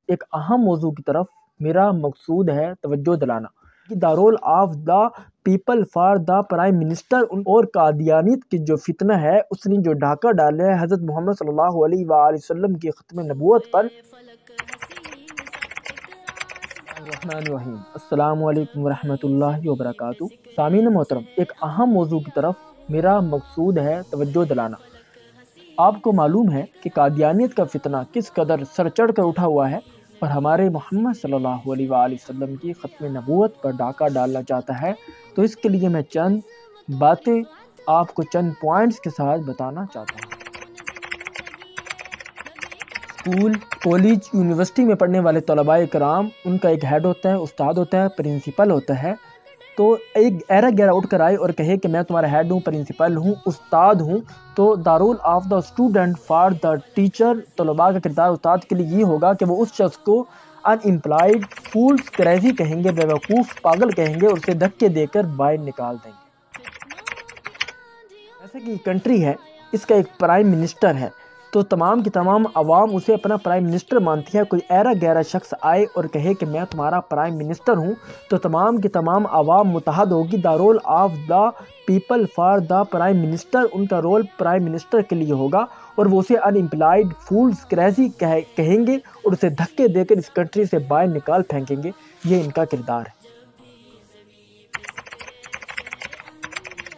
ایک اہم موضوع کی طرف میرا مقصود ہے توجہ دلانا کہ the role of the people for the prime minister اور قادیانیت کی جو فتنہ ہے اس نے جو ڈھاکہ ڈالا ہے حضرت محمد صلی اللہ علیہ وآلہ وسلم کی ختم نبوت پر۔ الرحمن الرحیم، السلام علیکم ورحمۃ اللہ وبرکاتہ۔ سامعین محترم، ایک اہم موضوع کی طرف میرا مقصود ہے توجہ دلانا۔ آپ کو معلوم ہے کہ قادیانیت کا فتنہ کس قدر سر چڑھ کر اٹھا ہوا ہے اور ہمارے محمد صلی اللہ علیہ وآلہ وسلم کی ختم نبوت پر ڈاکہ ڈالنا چاہتا ہے۔ تو اس کے لیے میں چند باتیں آپ کو چند پوائنٹس کے ساتھ بتانا چاہتا ہوں۔ اسکول، کالج، یونیورسٹی میں پڑھنے والے طلباء کرام، ان کا ایک ہیڈ ہوتا ہے، استاد ہوتا ہے، پرنسپل ہوتا ہے۔ تو ایک ایرا گیرا اٹھ کر آئے اور کہے کہ میں تمہارا ہیڈ ہوں، پرنسپل ہوں، استاد ہوں، تو the role of the student for the teacher, طلباء کا کردار استاد کے لیے یہ ہوگا کہ وہ اس شخص کو ان امپلائڈ، فولس، کریزی کہیں گے، بیوقوف، پاگل کہیں گے اور اسے دھکے دے کر باہر نکال دیں گے۔ جیسے کہ کنٹری ہے، اس کا ایک پرائم منسٹر ہے، تو تمام کی تمام عوام اسے اپنا پرائم منسٹر مانتی ہے۔ کوئی ایرا گیرا شخص آئے اور کہے کہ میں تمہارا پرائم منسٹر ہوں، تو تمام کی تمام عوام متحد ہوگی۔ The role of the people for the prime minister, ان کا رول پرائم منسٹر کے لیے ہوگا اور وہ اسے ان امپلائڈ، فولس، کریزی کہیں گے اور اسے دھکے دے کر اس کنٹری سے باہر نکال پھینکیں گے۔ یہ ان کا کردار ہے۔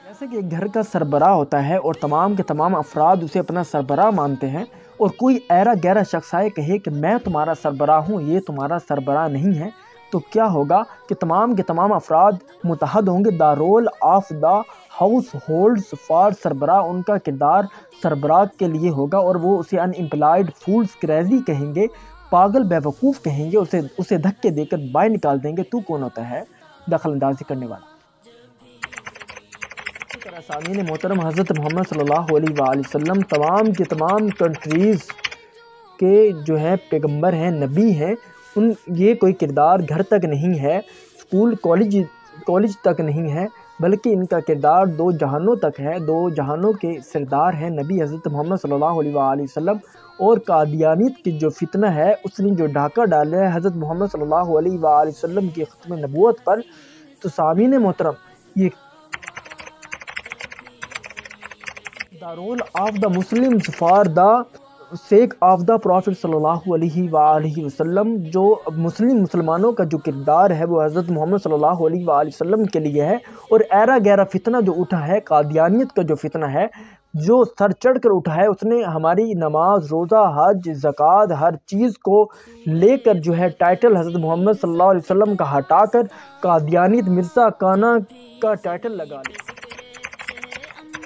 جیسے کہ ایک گھر کا سربراہ ہوتا ہے اور تمام کے تمام افراد اسے اپنا سربراہ مانتے ہیں، اور کوئی ایرا گیرا شخص آئے کہے کہ میں تمہارا سربراہ ہوں، یہ تمہارا سربراہ نہیں ہے، تو کیا ہوگا کہ تمام کے تمام افراد متحد ہوں گے۔ The role of the households for, سربراہ، ان کا کردار سربراہ کے لیے ہوگا اور وہ اسے ان امپلائڈ، فولس، کریزی کہیں گے، پاگل، بیوقوف کہیں گے، اسے دھکے دے کر باہر نکال دیں گے۔ تو کون ہوتا ہے؟ دخل اندازی کرنے والا۔ سامعین محترم، حضرت محمد صلی اللہ علیہ وآلہ وسلم تمام کے تمام کنٹریز کے جو ہے پیغمبر ہیں، نبی ہیں۔ یہ کوئی کردار گھر تک نہیں ہے، اسکول، کالج تک نہیں ہے، بلکہ ان کا کردار دو جہانوں تک ہے۔ دو جہانوں کے سردار ہیں نبی حضرت محمد صلی اللہ علیہ وآلہ وسلم، اور قادیانیت کی جو فتنہ ہے اس نے جو ڈھاکہ ڈالا ہے حضرت محمد صلی اللہ علیہ وآلہ وسلم کی ختم نبوت پر۔ تو سامعین محترم، یہ the role of the Muslims for the sake of the prophet صلی اللہ علیہ وآلہ وسلم، جو مسلمانوں کا جو کردار ہے وہ حضرت محمد صلی اللہ علیہ وآلہ وسلم کے لیے ہے۔ اور ایرا گیرا فتنہ جو اٹھا ہے، قادیانیت کا جو فتنہ ہے، جو سر چڑھ کر اٹھا ہے، اس نے ہماری نماز، روزہ، حج، زکوٰۃ، ہر چیز کو لے کر جو ہے ٹائٹل حضرت محمد صلی اللہ علیہ وسلم کا ہٹا کر قادیانیت، مرزا کانا کا ٹائٹل لگا لیا۔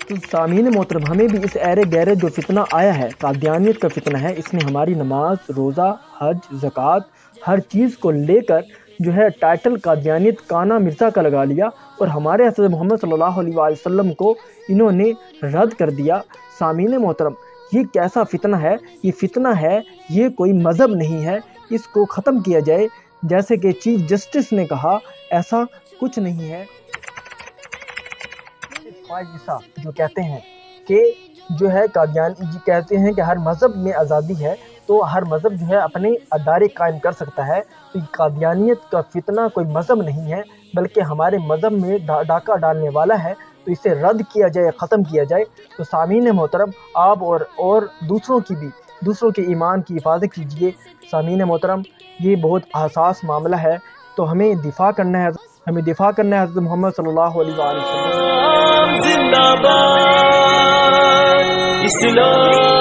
تو سامعین محترم، ہمیں بھی اس ایرے گیرے جو فتنہ آیا ہے، قادیانیت کا فتنہ ہے، اس نے ہماری نماز، روزہ، حج، زکوٰۃ، ہر چیز کو لے کر جو ہے ٹائٹل قادیانیت، کانا، مرزا کا لگا لیا، اور ہمارے حضرت محمد صلی اللہ علیہ وآلہ وسلم کو انہوں نے رد کر دیا۔ سامعین محترم، یہ کیسا فتنہ ہے؟ یہ فتنہ ہے، یہ کوئی مذہب نہیں ہے، اس کو ختم کیا جائے۔ جیسے کہ چیف جسٹس نے کہا، ایسا کچھ نہیں ہے۔ جو کہتے ہیں کہ جو ہے قادیانی کہتے ہیں کہ ہر مذہب میں آزادی ہے، تو ہر مذہب جو ہے اپنے ادارے قائم کر سکتا ہے۔ تو قادیانیت کا فتنہ کوئی مذہب نہیں ہے، بلکہ ہمارے مذہب میں ڈاکہ ڈالنے والا ہے، تو اسے رد کیا جائے، ختم کیا جائے۔ تو سامعین محترم، آپ اور دوسروں کے ایمان کی حفاظت کیجیے۔ سامعین محترم، یہ بہت حساس معاملہ ہے، تو ہمیں دفاع کرنا ہے، حضرت محمد صلی اللہ علیہ وآلہ وسلم۔ زندہ باد اسلام۔